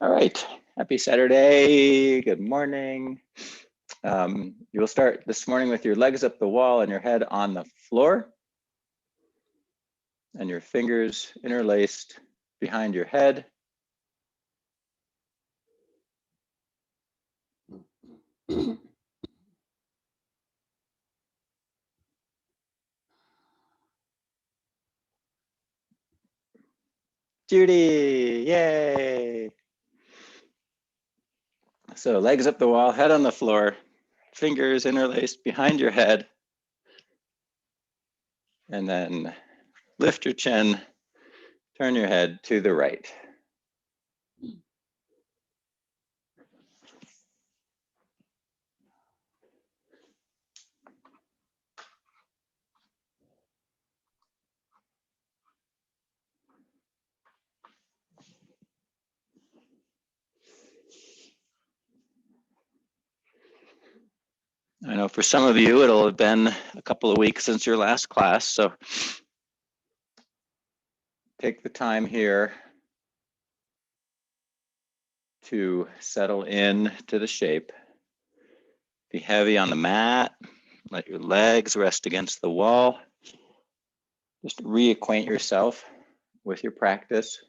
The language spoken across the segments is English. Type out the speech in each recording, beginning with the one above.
All right, happy Saturday, good morning. You will start this morning with your legs up the wall and your head on the floor and your fingers interlaced behind your head. Judy, yay. So legs up the wall, head on the floor, fingers interlaced behind your head, and then lift your chin, turn your head to the right. I know for some of you, it'll have been a couple of weeks since your last class, so take the time here to settle in to the shape. Be heavy on the mat, let your legs rest against the wall. Just reacquaint yourself with your practice.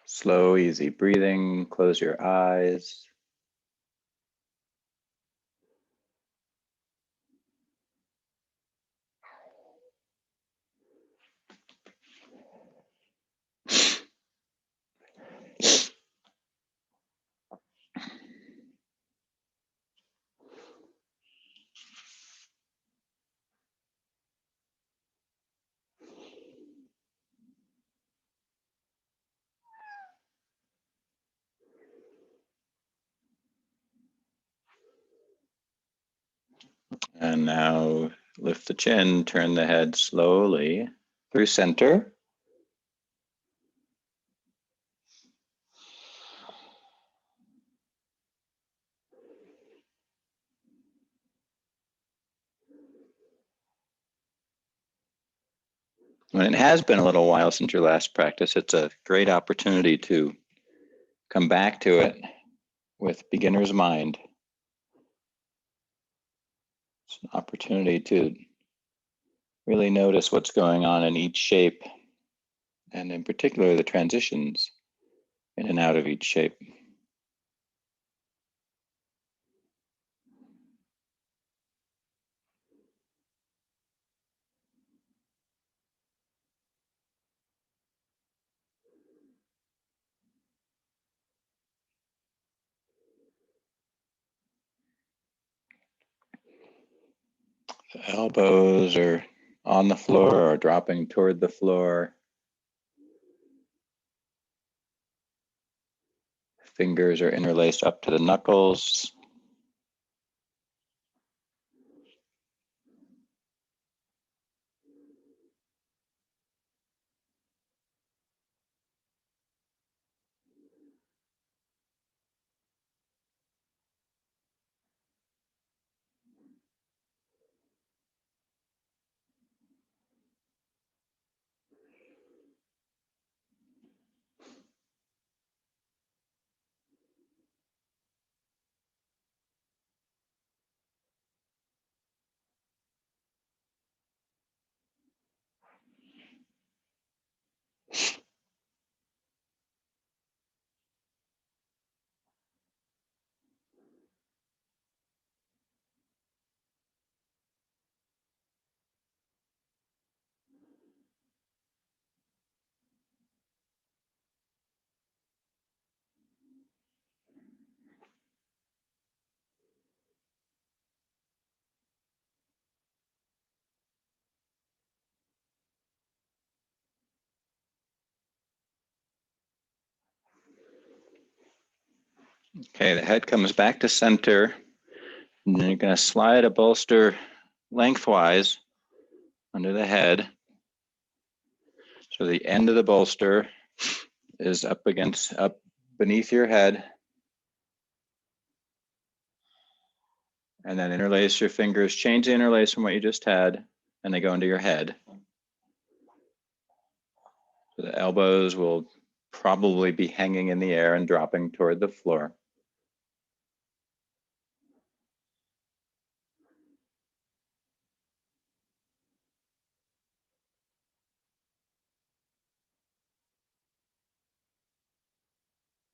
Slow, easy breathing, close your eyes. And now lift the chin, turn the head slowly through center. When it has been a little while since your last practice, it's a great opportunity to come back to it with beginner's mind. It's an opportunity to really notice what's going on in each shape, and in particular, the transitions in and out of each shape. The elbows are on the floor or dropping toward the floor. Fingers are interlaced up to the knuckles. Okay, the head comes back to center, and then you're going to slide a bolster lengthwise under the head. So the end of the bolster is up beneath your head. And then interlace your fingers, change the interlace from what you just had, and they go into your head. So the elbows will probably be hanging in the air and dropping toward the floor.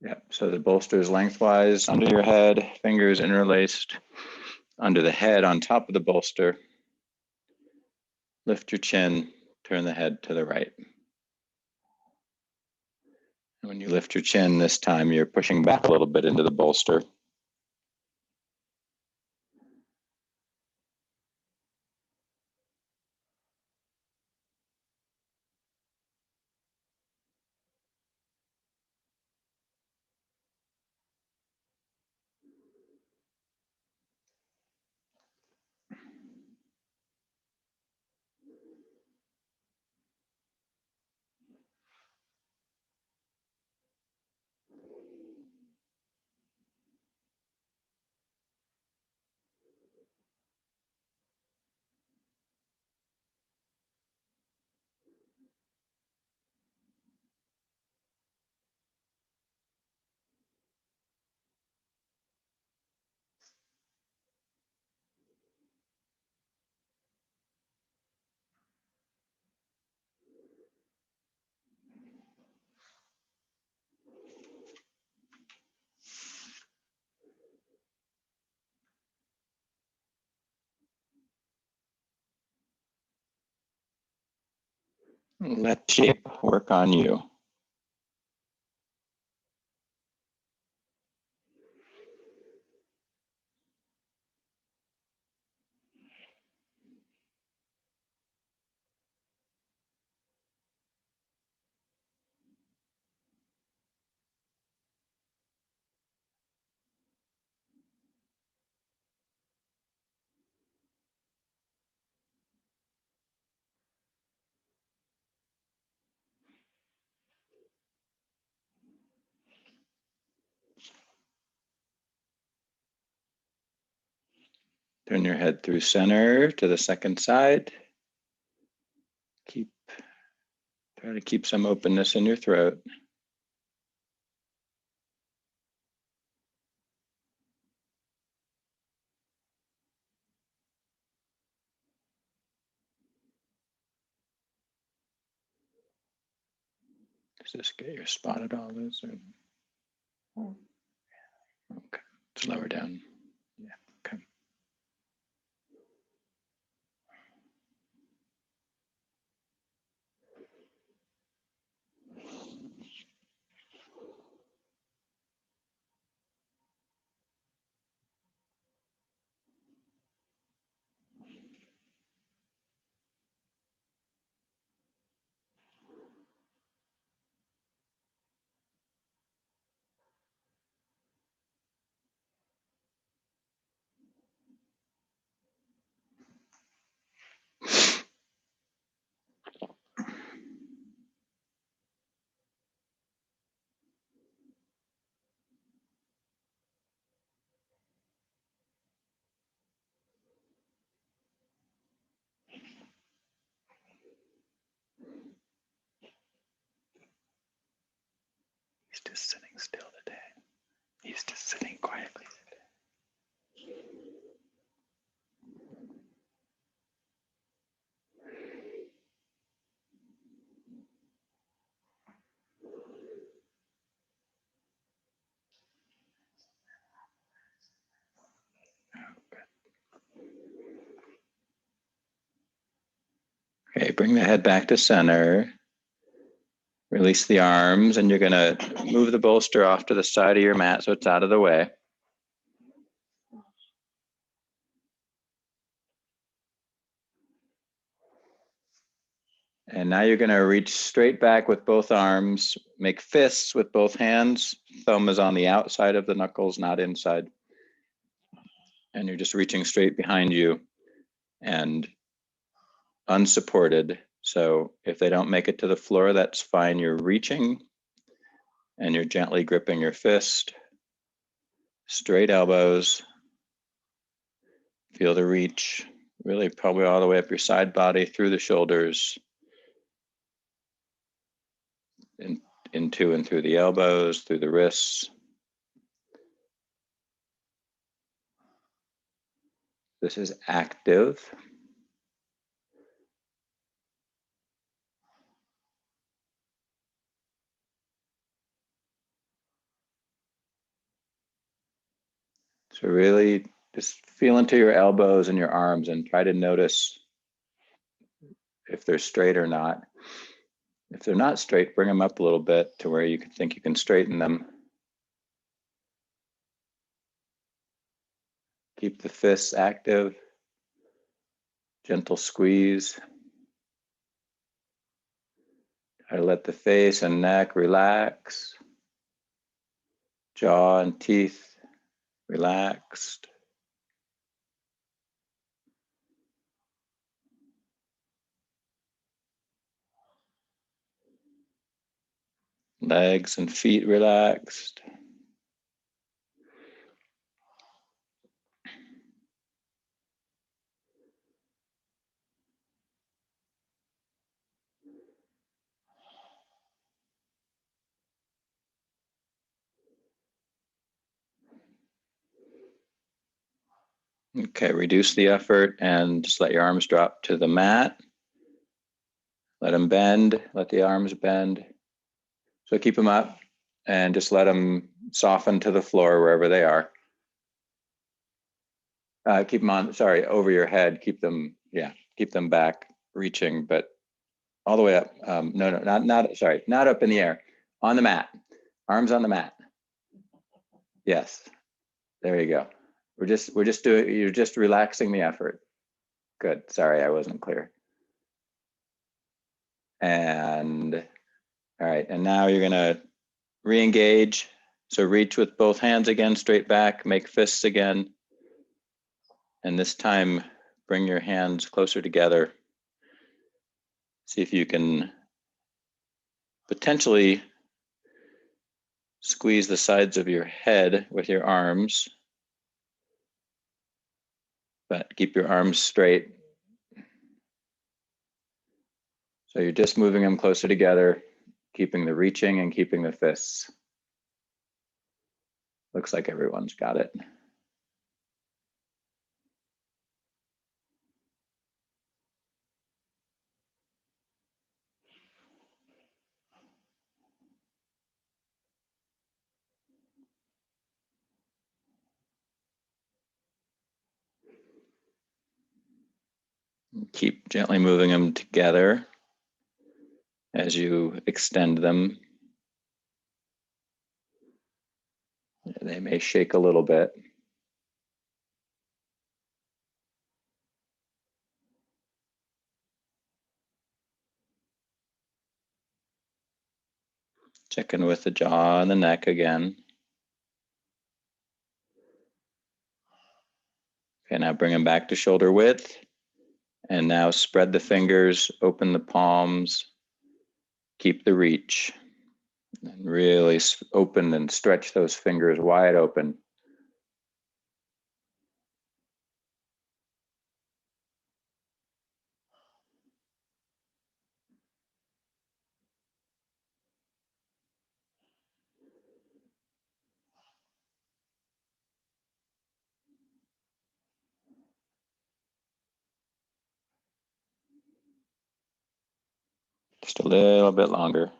Yep, so the bolster is lengthwise under your head, fingers interlaced under the head on top of the bolster. Lift your chin, turn the head to the right. And when you lift your chin this time, you're pushing back a little bit into the bolster. Let shape work on you. Turn your head through center to the second side. Try to keep some openness in your throat. Does this get your spot at all, Liz? Okay, it's lower down. Yeah, okay. He's just sitting still today. He's just sitting quietly today. Okay, bring the head back to center. Release the arms, and you're going to move the bolster off to the side of your mat so it's out of the way. And now you're gonna reach straight back with both arms, make fists with both hands. Thumb is on the outside of the knuckles, not inside. And you're just reaching straight behind you and unsupported. So if they don't make it to the floor, that's fine. You're reaching and you're gently gripping your fist. Straight elbows. Feel the reach, really probably all the way up your side body, through the shoulders, into and through the elbows, through the wrists. This is active. So really just feel into your elbows and your arms and try to notice if they're straight or not. If they're not straight, bring them up a little bit to where you can think you can straighten them. Keep the fists active. Gentle squeeze. Try to let the face and neck relax. Jaw and teeth relaxed. Legs and feet relaxed. Okay, reduce the effort and just let your arms drop to the mat. Let them bend, let the arms bend. So keep them up and just let them soften to the floor wherever they are. Keep them on, sorry, over your head. Keep them, yeah, keep them back, reaching, but all the way up. No, not up in the air. On the mat, arms on the mat. Yes, there you go. We're just doing, you're just relaxing the effort. Good, sorry, I wasn't clear. And all right, and now you're gonna re-engage. So reach with both hands again, straight back, make fists again. And this time, bring your hands closer together. See if you can potentially squeeze the sides of your head with your arms, but keep your arms straight. So you're just moving them closer together, keeping the reaching and keeping the fists. Looks like everyone's got it. Keep gently moving them together as you extend them. They may shake a little bit. Check in with the jaw and the neck again. Okay, now bring them back to shoulder width. And now spread the fingers, open the palms, keep the reach. And really open and stretch those fingers wide open. Just a little bit longer.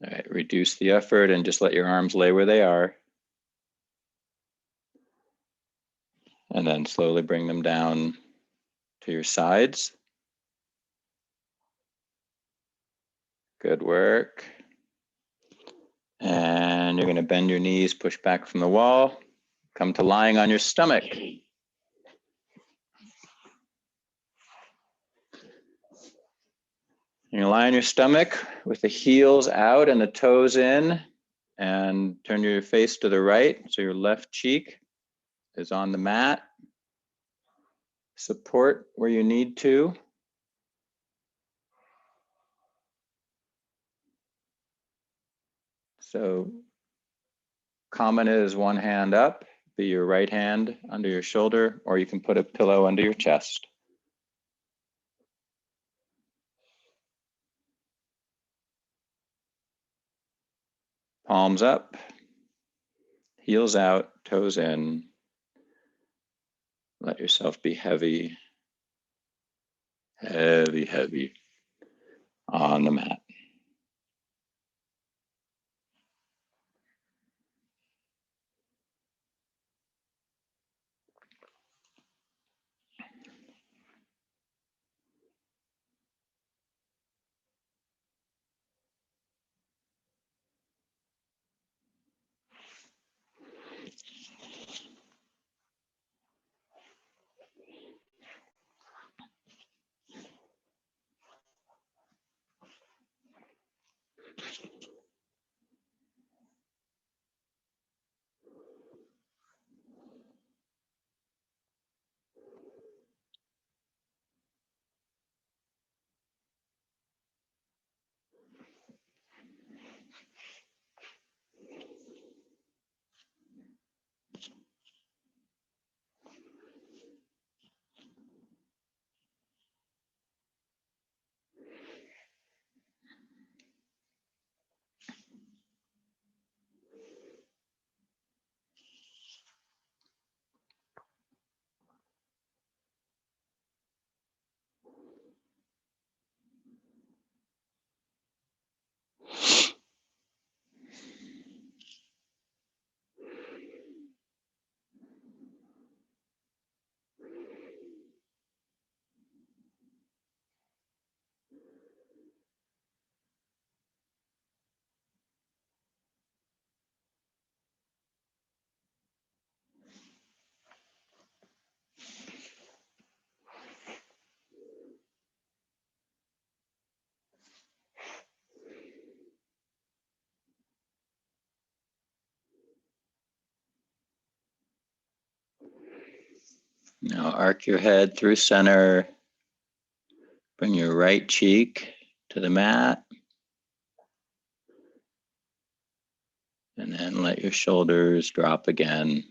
All right, reduce the effort and just let your arms lay where they are. And then slowly bring them down to your sides. Good work. And you're going to bend your knees, push back from the wall. Come to lying on your stomach. You lie on your stomach with the heels out and the toes in, and turn your face to the right, so your left cheek is on the mat. Support where you need to. So common is one hand up, be your right hand under your shoulder, or you can put a pillow under your chest. Palms up, heels out, toes in. Let yourself be heavy, heavy, heavy on the mat. Now arc your head through center. Bring your right cheek to the mat. And then let your shoulders drop again.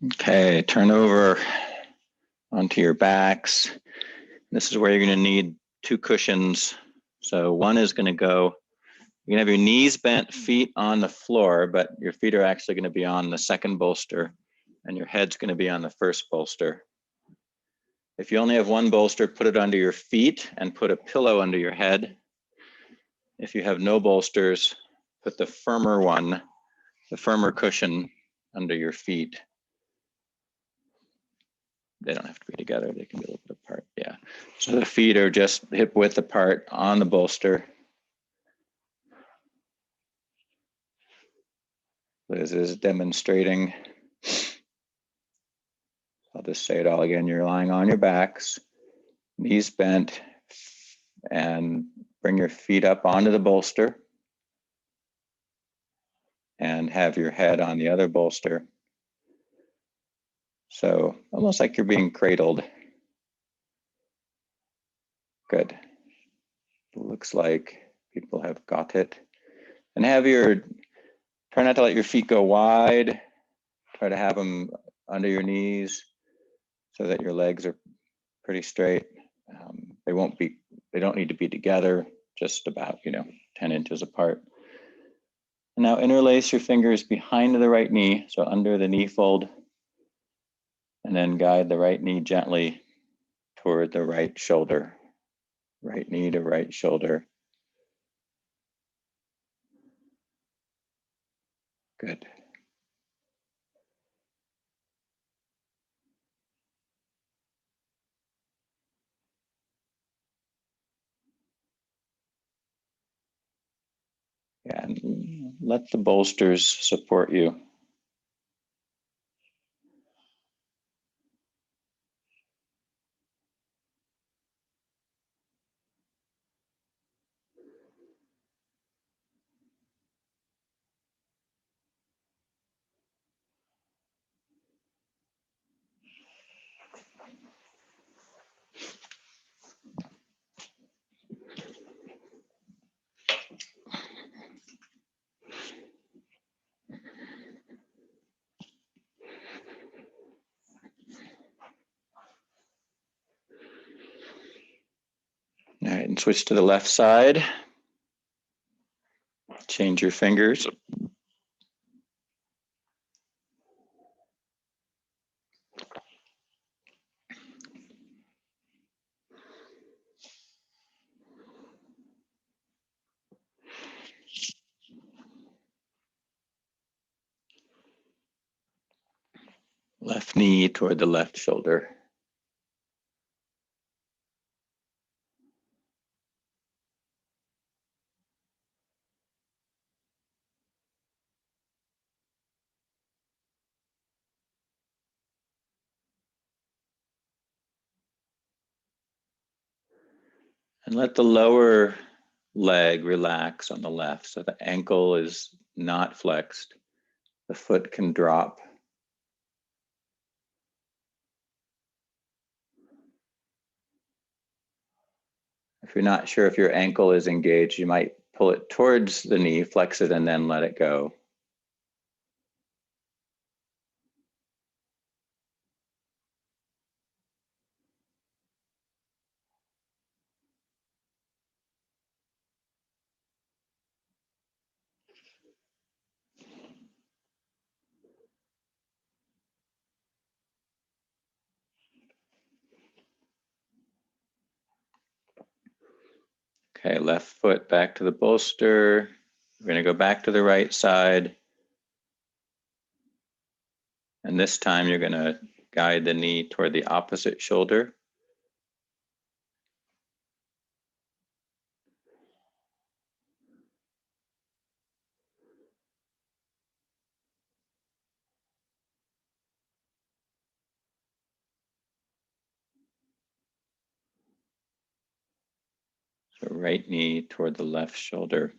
Okay, turn over onto your backs. This is where you're going to need two cushions. So one is going to go You can have your knees bent, feet on the floor, but your feet are actually going to be on the second bolster and your head's going to be on the first bolster. If you only have one bolster, put it under your feet and put a pillow under your head. If you have no bolsters, put the firmer one, the firmer cushion under your feet. They don't have to be together, they can be a little bit apart, yeah. So the feet are just hip width apart on the bolster. Liz is demonstrating. I'll just say it all again. You're lying on your backs, knees bent, and bring your feet up onto the bolster and have your head on the other bolster. So almost like you're being cradled. Good. Looks like people have got it. And try not to let your feet go wide. Try to have them under your knees so that your legs are pretty straight. They don't need to be together, just about, 10 inches apart. And now interlace your fingers behind the right knee, so under the knee fold, and then guide the right knee gently toward the right shoulder. Right knee to right shoulder. Good. Yeah, and let the bolsters support you. All right, and switch to the left side. Change your fingers. Left knee toward the left shoulder. And let the lower leg relax on the left, so the ankle is not flexed. The foot can drop. If you're not sure if your ankle is engaged, you might pull it towards the knee, flex it, and then let it go. Okay, left foot back to the bolster. We're going to go back to the right side. And this time you're going to guide the knee toward the opposite shoulder. So right knee toward the left shoulder.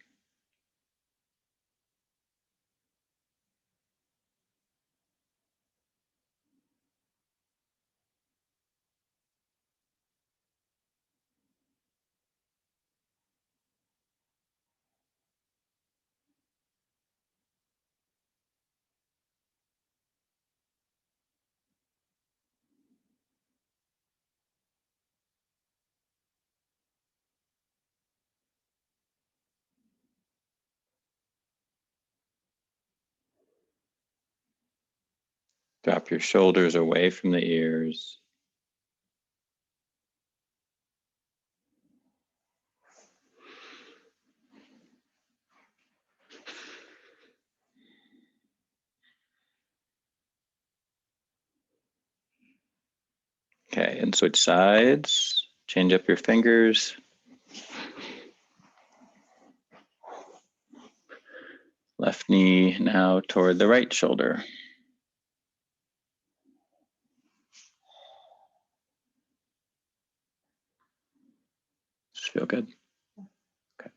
Drop your shoulders away from the ears. Okay, and switch sides. Change up your fingers. Left knee now toward the right shoulder. Does it feel good? Okay.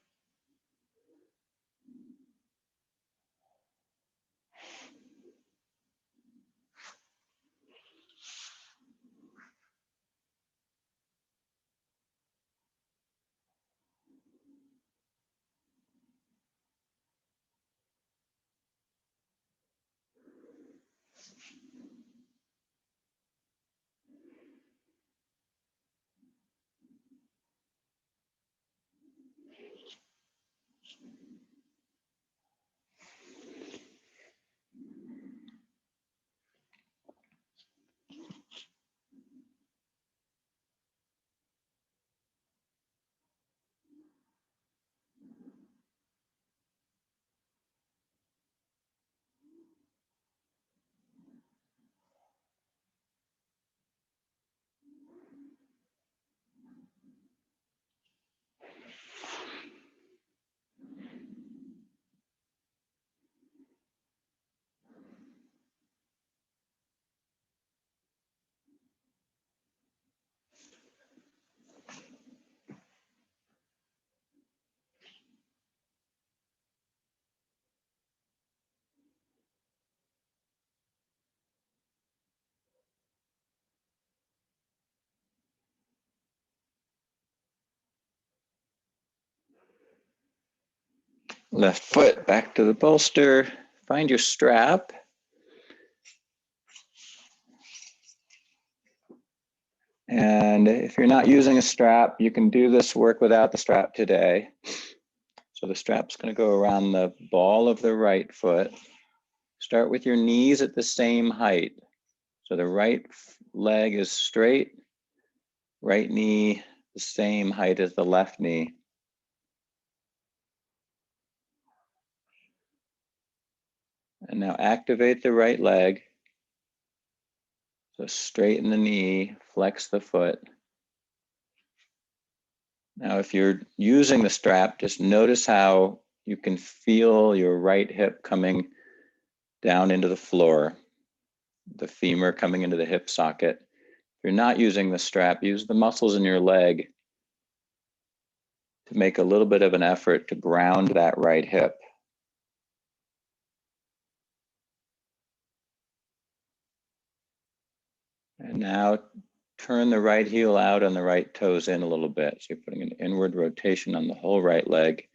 Left foot back to the bolster. Find your strap. And if you're not using a strap, you can do this work without the strap today. So the strap's going to go around the ball of the right foot. Start with your knees at the same height. So the right leg is straight, right knee the same height as the left knee. And now activate the right leg. So straighten the knee, flex the foot. Now, if you're using the strap, just notice how you can feel your right hip coming down into the floor, the femur coming into the hip socket. If you're not using the strap, use the muscles in your leg to make a little bit of an effort to ground that right hip. And now turn the right heel out and the right toes in a little bit. So you're putting an inward rotation on the whole right leg,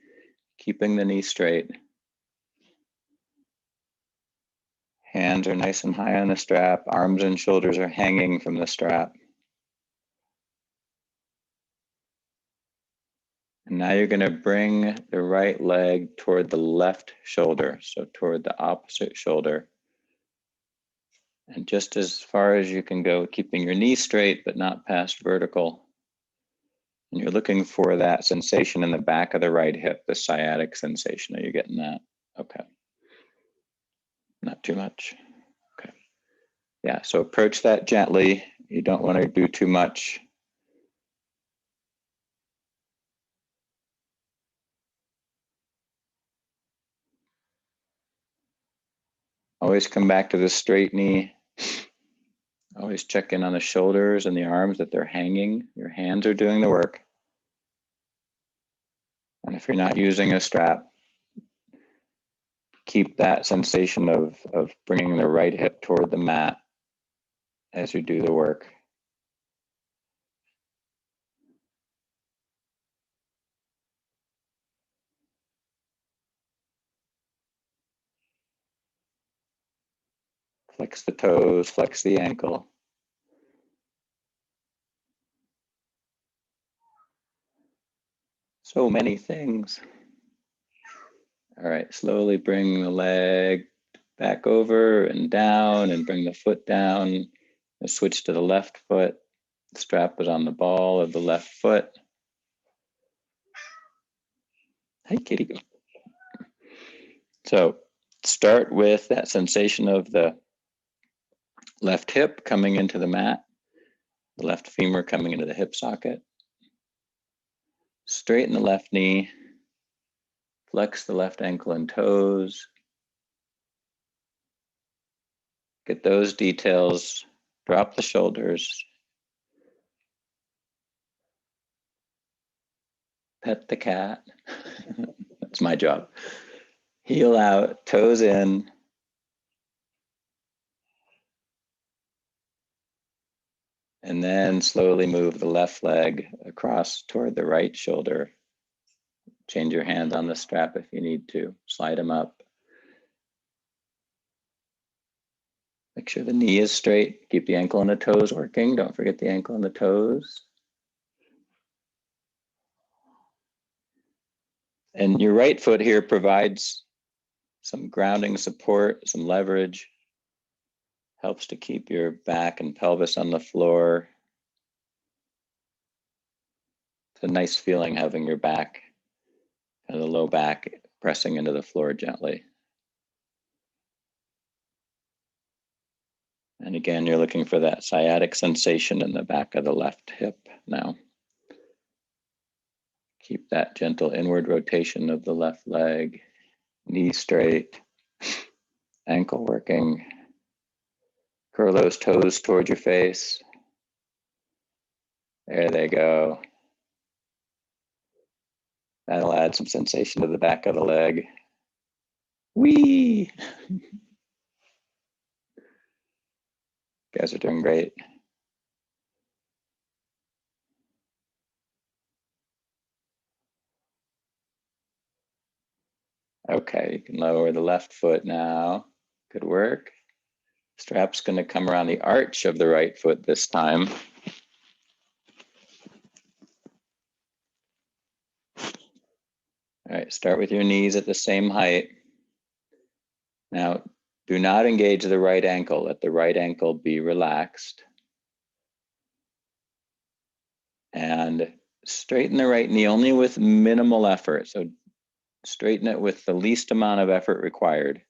keeping the knee straight. Hands are nice and high on the strap. Arms and shoulders are hanging from the strap. And now you're going to bring the right leg toward the left shoulder, so toward the opposite shoulder. And just as far as you can go, keeping your knee straight, but not past vertical. And you're looking for that sensation in the back of the right hip, the sciatic sensation. Are you getting that? Okay. Not too much. Okay. Yeah, so approach that gently. You don't want to do too much. Always come back to the straight knee. Always check in on the shoulders and the arms that they're hanging. Your hands are doing the work. And if you're not using a strap, keep that sensation of bringing the right hip toward the mat as you do the work. Flex the toes, flex the ankle. So many things. All right, slowly bring the leg back over and down and bring the foot down. And switch to the left foot. The strap is on the ball of the left foot. Hey, kitty. So start with that sensation of the left hip coming into the mat, the left femur coming into the hip socket. Straighten the left knee, flex the left ankle and toes. Get those details, drop the shoulders. Pet the cat. That's my job. Heel out, toes in. And then slowly move the left leg across toward the right shoulder. Change your hand on the strap if you need to. Slide them up. Make sure the knee is straight. Keep the ankle and the toes working. Don't forget the ankle and the toes. And your right foot here provides some grounding support, some leverage. Helps to keep your back and pelvis on the floor. It's a nice feeling having your back and the low back pressing into the floor gently. And again, you're looking for that sciatic sensation in the back of the left hip now. Keep that gentle inward rotation of the left leg, knee straight, ankle working. Curl those toes toward your face. There they go. That'll add some sensation to the back of the leg. Whee! You guys are doing great. Okay, you can lower the left foot now. Good work. Strap's going to come around the arch of the right foot this time. All right, start with your knees at the same height. Now, do not engage the right ankle. Let the right ankle be relaxed. And straighten the right knee only with minimal effort. So straighten it with the least amount of effort required.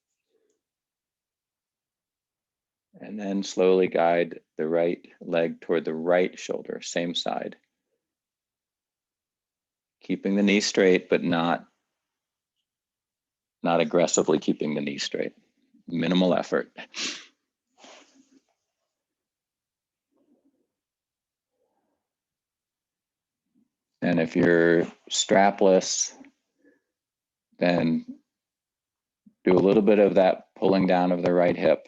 And then slowly guide the right leg toward the right shoulder, same side. Keeping the knee straight, but not aggressively keeping the knee straight. Minimal effort. And if you're strapless, then do a little bit of that pulling down of the right hip.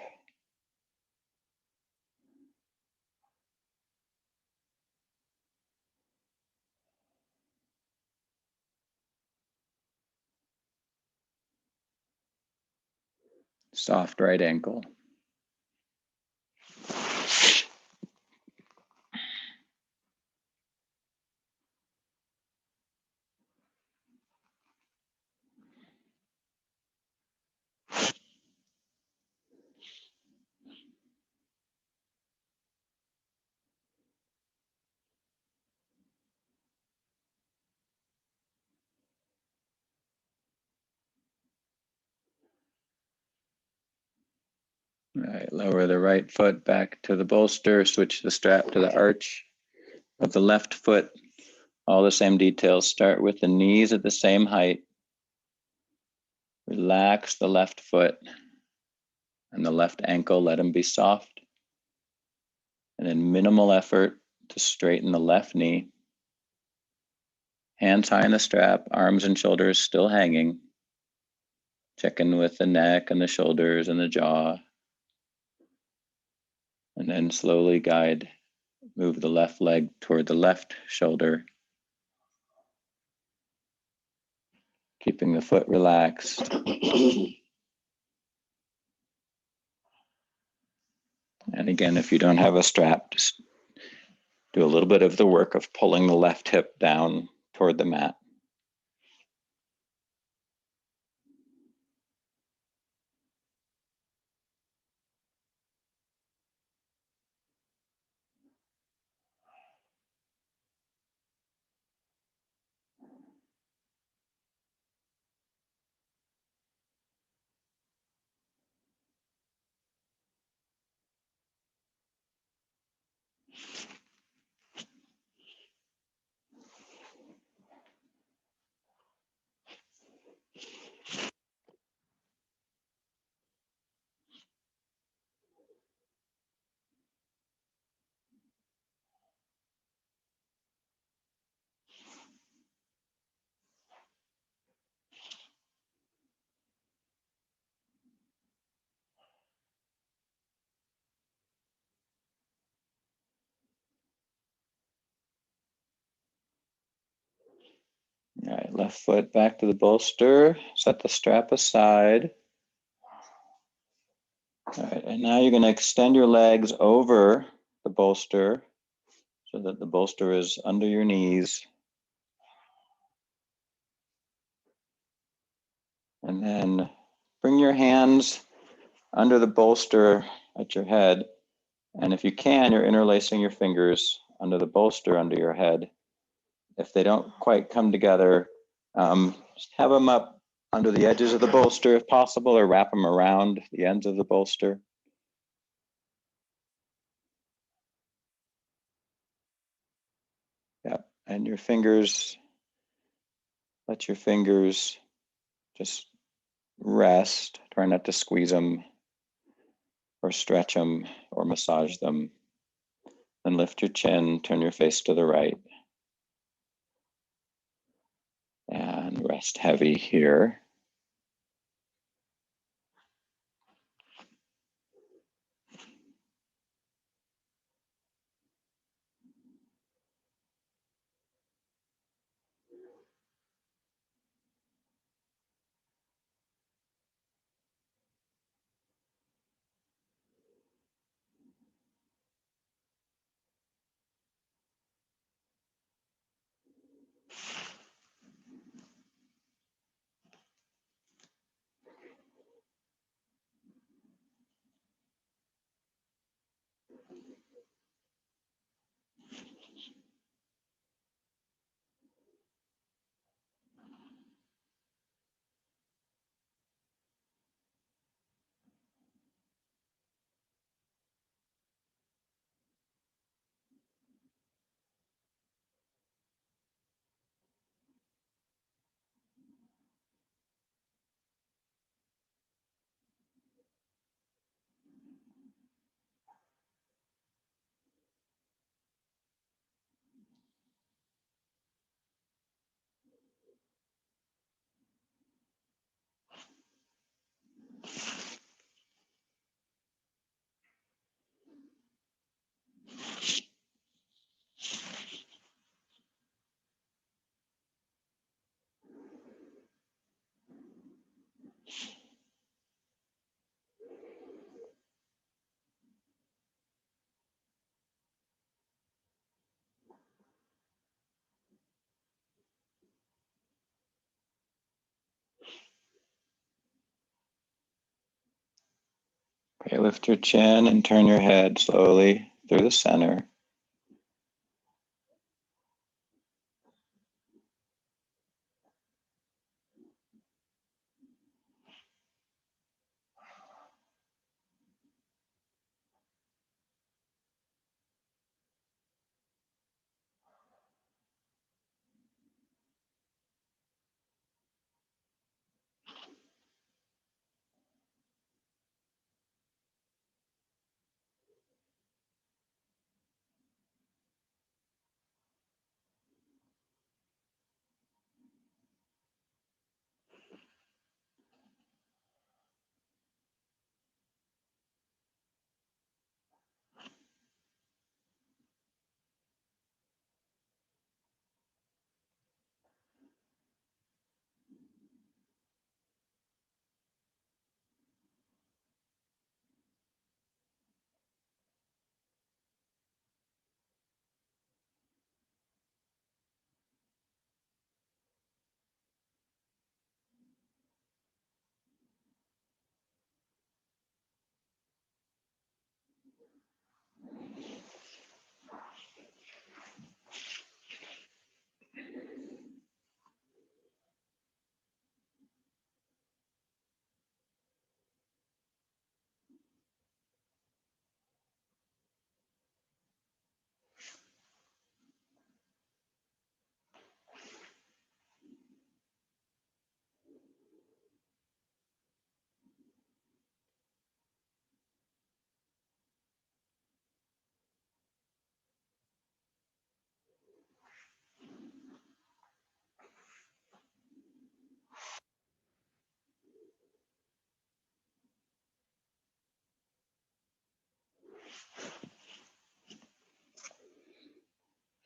Soft right ankle. All right, lower the right foot back to the bolster, switch the strap to the arch of the left foot. All the same details. Start with the knees at the same height. Relax the left foot and the left ankle, let them be soft. And then minimal effort to straighten the left knee. Hands high in the strap, arms and shoulders still hanging. Check in with the neck and the shoulders and the jaw. And then slowly guide, move the left leg toward the left shoulder. Keeping the foot relaxed. And again, if you don't have a strap, just do a little bit of the work of pulling the left hip down toward the mat. left foot back to the bolster. Set the strap aside. All right, and now you're going to extend your legs over the bolster so that the bolster is under your knees. And then bring your hands under the bolster at your head. And if you can, you're interlacing your fingers under the bolster under your head. If they don't quite come together, just have them up under the edges of the bolster if possible, or wrap them around the ends of the bolster. Yep, and your fingers, let your fingers just rest. Try not to squeeze them or stretch them or massage them. Then lift your chin, turn your face to the right. And rest heavy here. Okay, lift your chin and turn your head slowly through the center.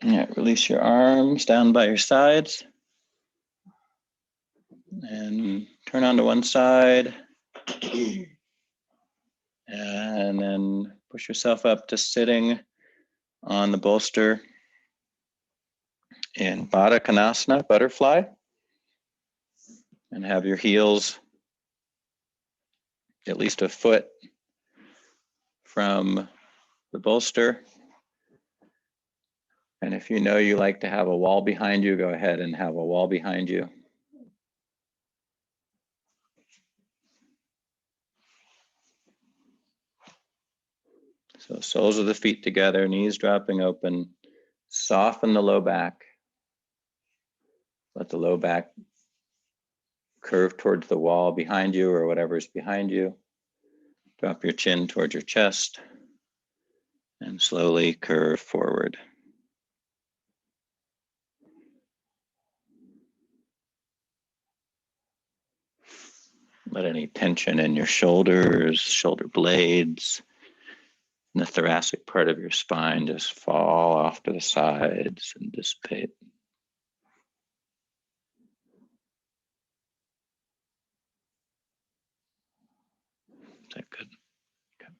Yeah, release your arms down by your sides. And turn on to one side. And then push yourself up to sitting on the bolster in Baddha Konasana, butterfly. And have your heels at least a foot from the bolster. And if you know you like to have a wall behind you, go ahead and have a wall behind you. So soles of the feet together, knees dropping open, soften the low back. Let the low back curve towards the wall behind you or whatever's behind you. Drop your chin towards your chest and slowly curve forward. Let any tension in your shoulders, shoulder blades, and the thoracic part of your spine just fall off to the sides and dissipate. Is that good? Okay.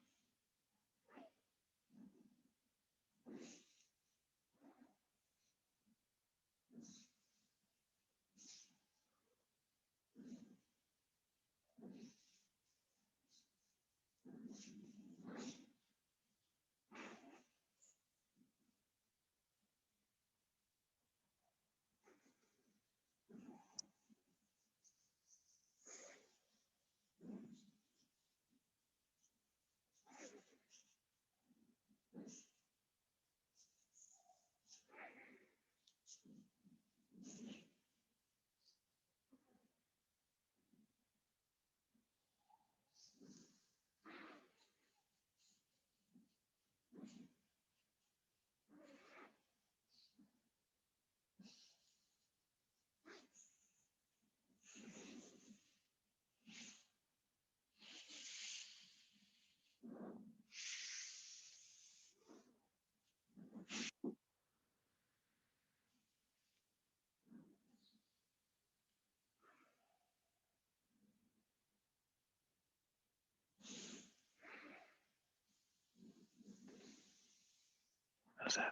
How's that?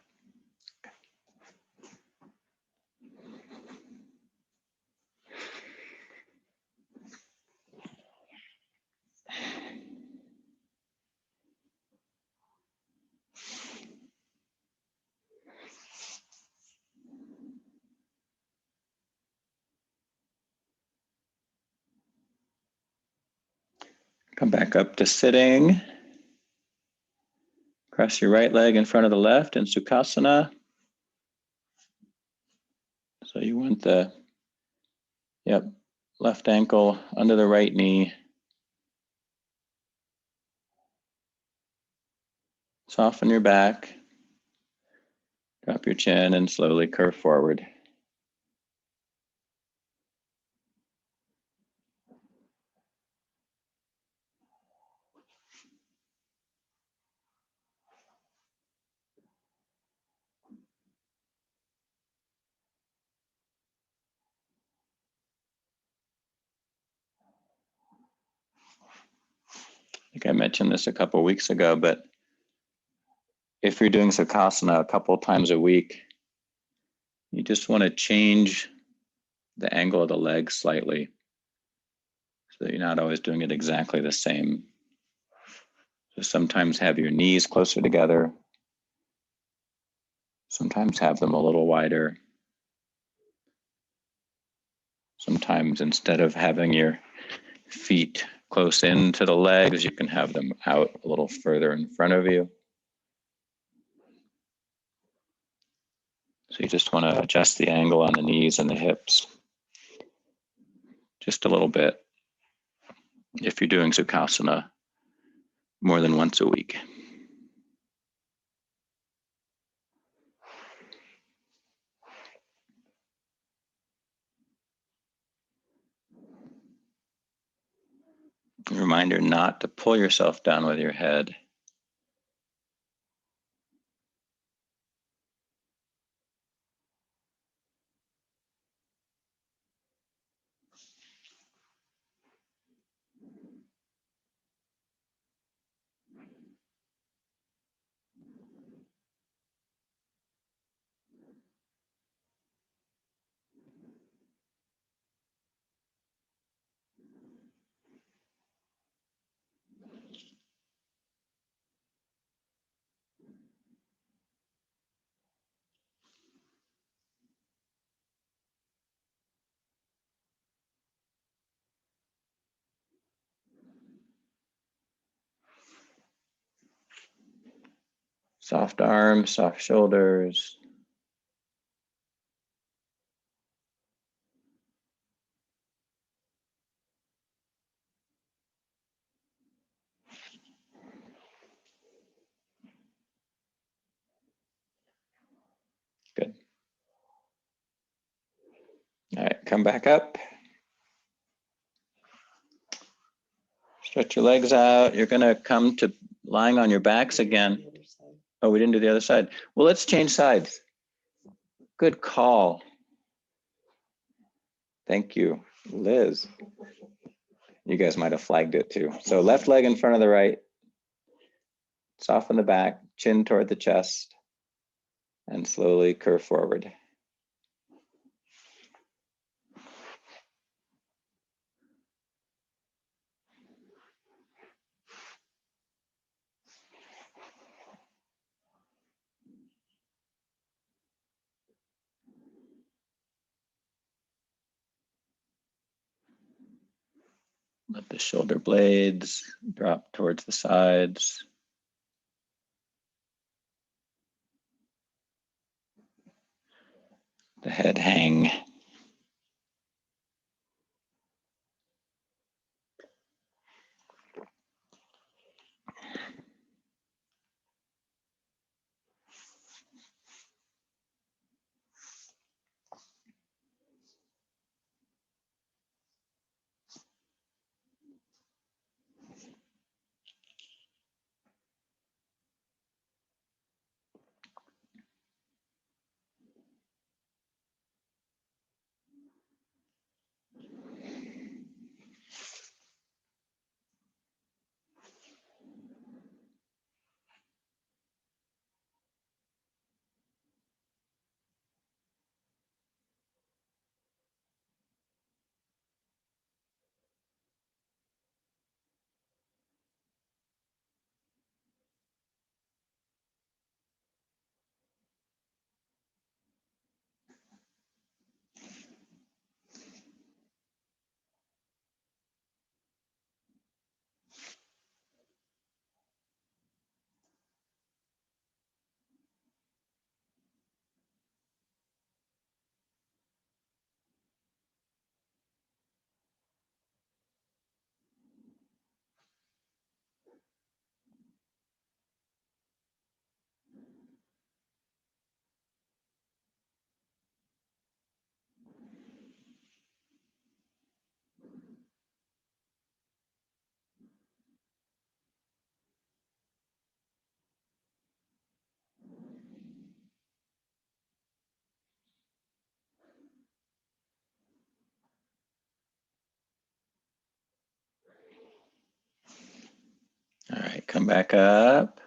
Come back up to sitting. Cross your right leg in front of the left in Sukhasana. So you want the left ankle under the right knee. Soften your back. Drop your chin and slowly curve forward. I think I mentioned this a couple of weeks ago, but if you're doing Sukhasana a couple times a week, you just want to change the angle of the leg slightly so that you're not always doing it exactly the same. So sometimes have your knees closer together. Sometimes have them a little wider. Sometimes instead of having your feet close into the legs, you can have them out a little further in front of you. So you just want to adjust the angle on the knees and the hips just a little bit if you're doing Sukhasana more than once a week. A reminder not to pull yourself down with your head. Soft arms, soft shoulders. Good. All right, come back up. Stretch your legs out. You're gonna come to lying on your backs again. Oh, we didn't do the other side. Well, let's change sides. Good call. Thank you, Liz. You guys might have flagged it too. So left leg in front of the right. Soften the back, chin toward the chest, and slowly curve forward. Let the shoulder blades drop towards the sides. The head hang. All right, come back up.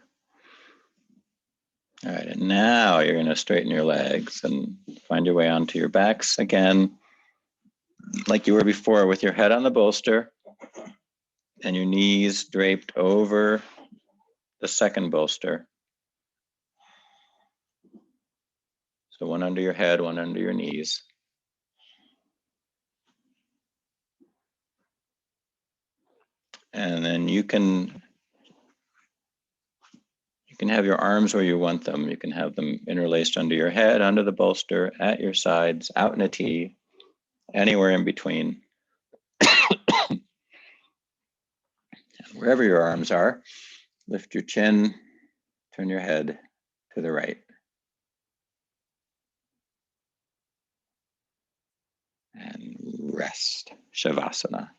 All right, and now you're gonna straighten your legs and find your way onto your backs again, like you were before, with your head on the bolster and your knees draped over the second bolster. So one under your head, one under your knees. And then you can have your arms where you want them. You can have them interlaced under your head, under the bolster, at your sides, out in a T, anywhere in between. Wherever your arms are, lift your chin, turn your head to the right. And rest, Shavasana.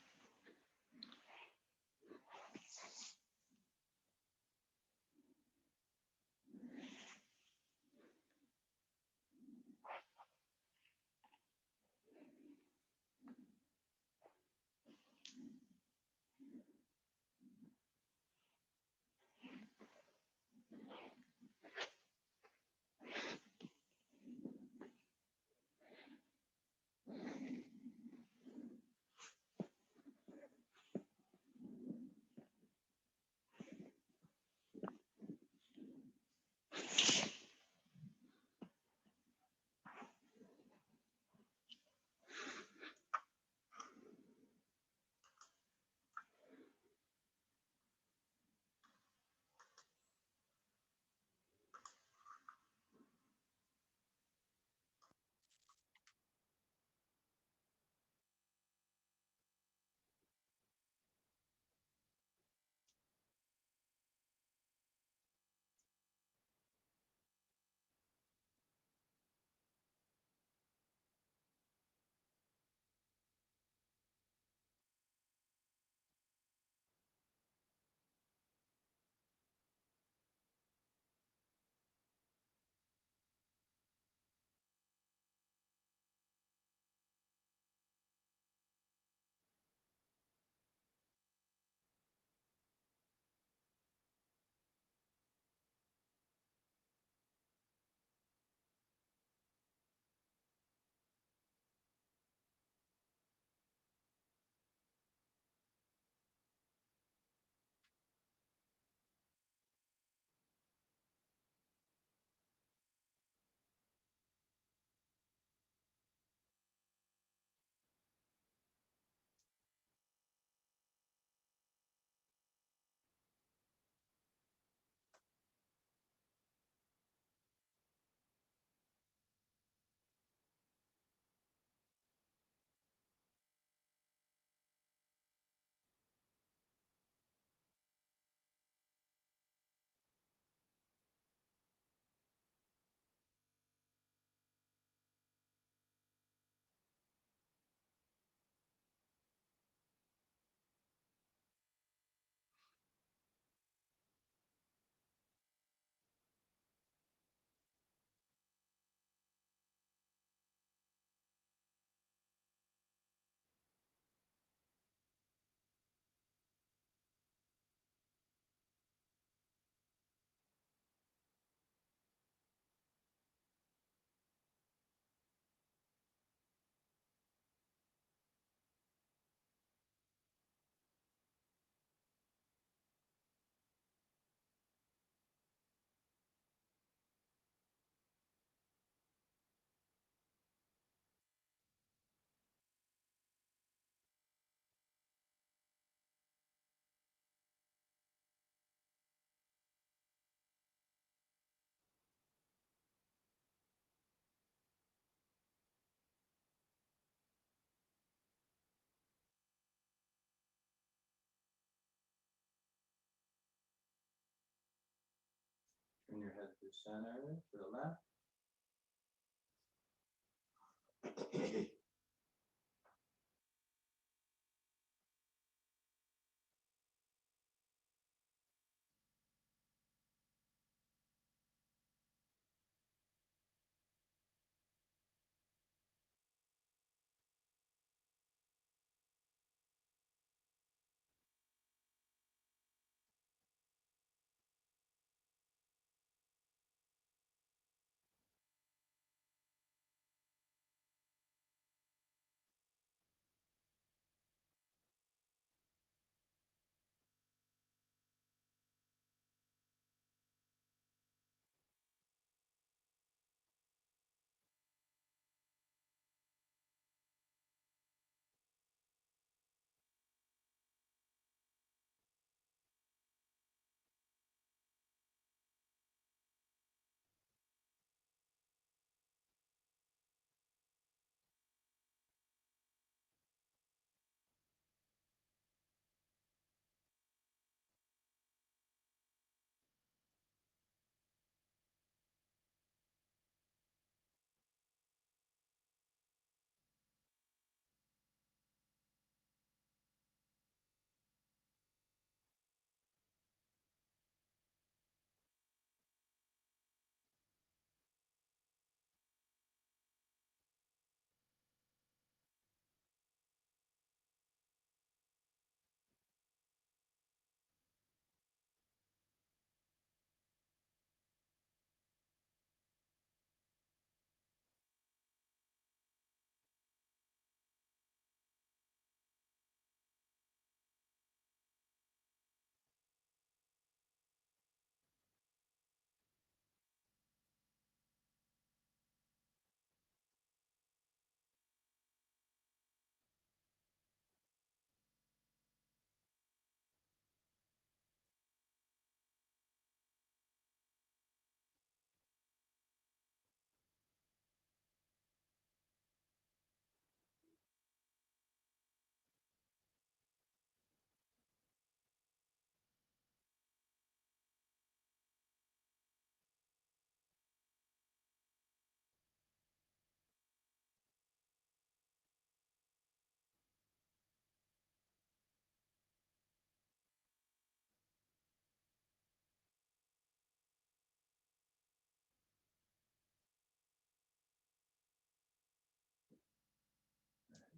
head to center to the left.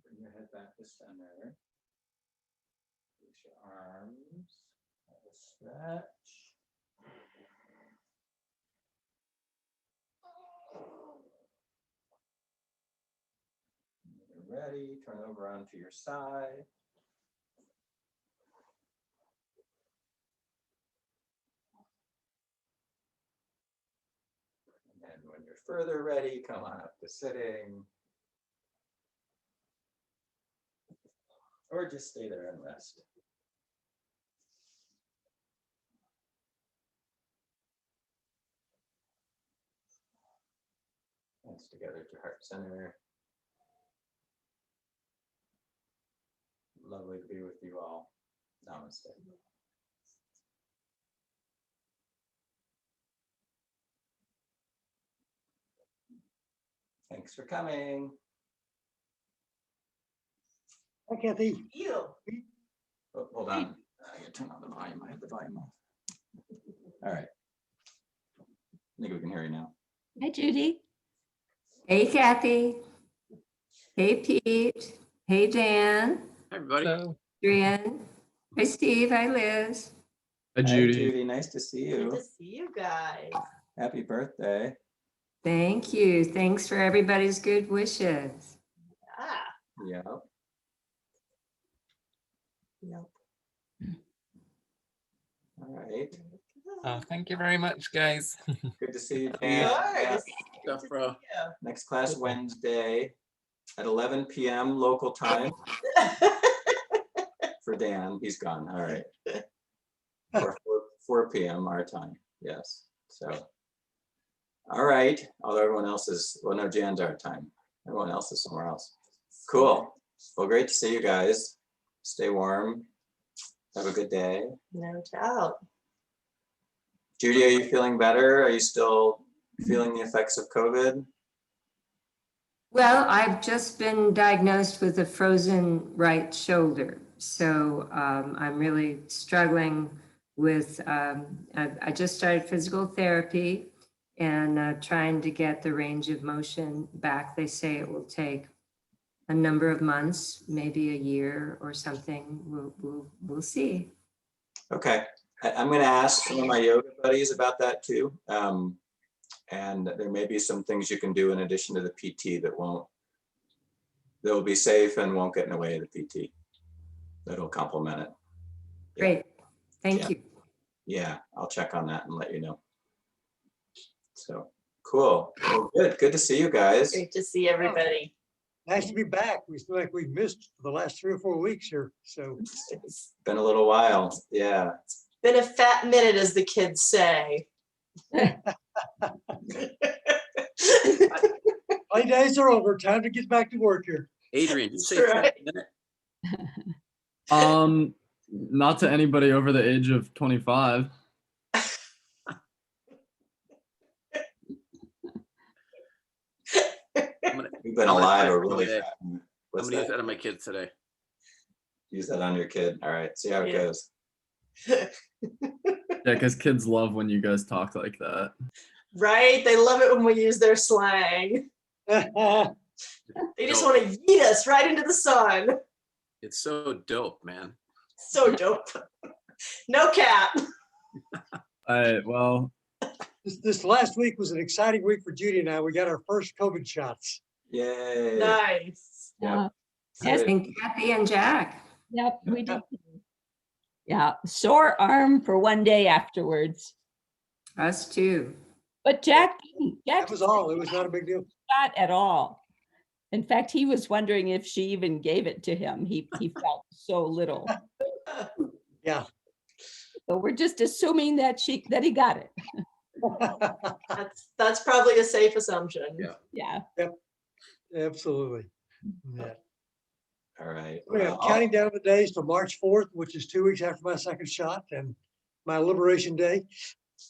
Bring your head back to center. Use your arms. Have a stretch. When you're ready, turn over onto your side. And then when you're further ready, come on up to sitting. Or just stay there and rest. Hands together to heart center. Lovely to be with you all. Namaste. Thanks for coming. Hi, Kathy. Oh, hold on. I gotta turn on the volume. I have the volume off. All right. I think we can hear you now. Hi, Judy. Hey, Kathy. Hey, Pete. Hey, Dan. Hi, everybody. Hello. Adrian. Hi, Steve. Hi, Liz. Hi, Hi, Judy. Judy. Nice to see Good you. to see you guys. Happy birthday. Thank you. Thanks for everybody's good wishes. Yeah. Yep. Yep. All right. Thank you very much, guys. Good to see you, Good. Dan. Yeah. Good to see Next class Wednesday at 11 p.m. local time for Dan. He's gone. All right. Or 4 p.m. our time. Yes. So, all right. Although everyone else is, well, no, Jan's our time. Everyone else is somewhere else. Cool. Well, great to see you guys. Stay warm. Have a good day. No doubt. Judy, are you feeling better? Are you still feeling the effects of COVID? Well, I've just been diagnosed with a frozen right shoulder. So I'm really struggling with, I just started physical therapy and trying to get the range of motion back. They say it will take a number of months, maybe a year or something. We'll see. Okay, I'm going to ask some of my yoga buddies about that too. And there may be some things you can do in addition to the PT that will be safe and won't get in the way of the PT. That'll complement it. Yeah. Great. Thank you. Yeah, I'll check on that and let you know. So cool. Well, good to see you guys. Great to see everybody. Nice to be back. We feel like we've missed the last 3 or 4 weeks here. So It's been a little while. Yeah. Been a fat minute, as the kids say. my days are over. Time to get back to work here. Adrian, did you say That's right. 5 minutes? Not to anybody over the age of 25. You've been I'm gonna alive try a it really today. fast. I'm What's gonna use that? that on my kids today. Use that on your kid. All right. See how it Yeah. goes. Yeah, because kids love when you guys talk like that. Right? They love it when we use their slang. They just Dope. want to yeet us right into the sun. It's so dope, man. So dope. No cap. All right, well, This last week was an exciting week for Judy and I. We got our first COVID shots. Yay. Nice. Yeah. Yes. And Kathy and Jack. Yep, we did. Yeah, sore arm for one day afterwards. Us too. But Jack didn't. Jack That was all. It was not a big deal. not at all. In fact, he was wondering if she even gave it to him. He felt so little. Yeah. So we're just assuming that he got it. That's probably a safe assumption. Yeah. Yeah. Absolutely. Yeah. All right. We have Well, counting down the days to March 4th, which is 2 weeks after my second shot, and my Liberation Day.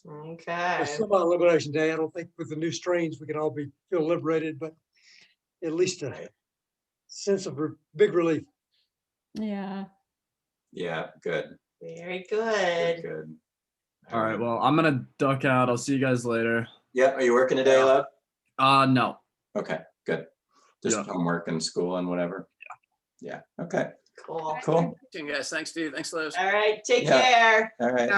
Okay. It's still my Liberation Day. I don't think with the new strains we can all feel liberated, but at least a sense of big relief. Yeah. yeah, good. Very Good. good. Good. all right, well, I'm gonna duck out. I'll see you guys later. Yeah. Are you working today, love? No. Okay, good. Just Yeah. homework and school and whatever. Yeah. Okay. Cool. Cool. Guys, thanks, dude. Thanks, Liz. All right. Take Yeah. care. All right.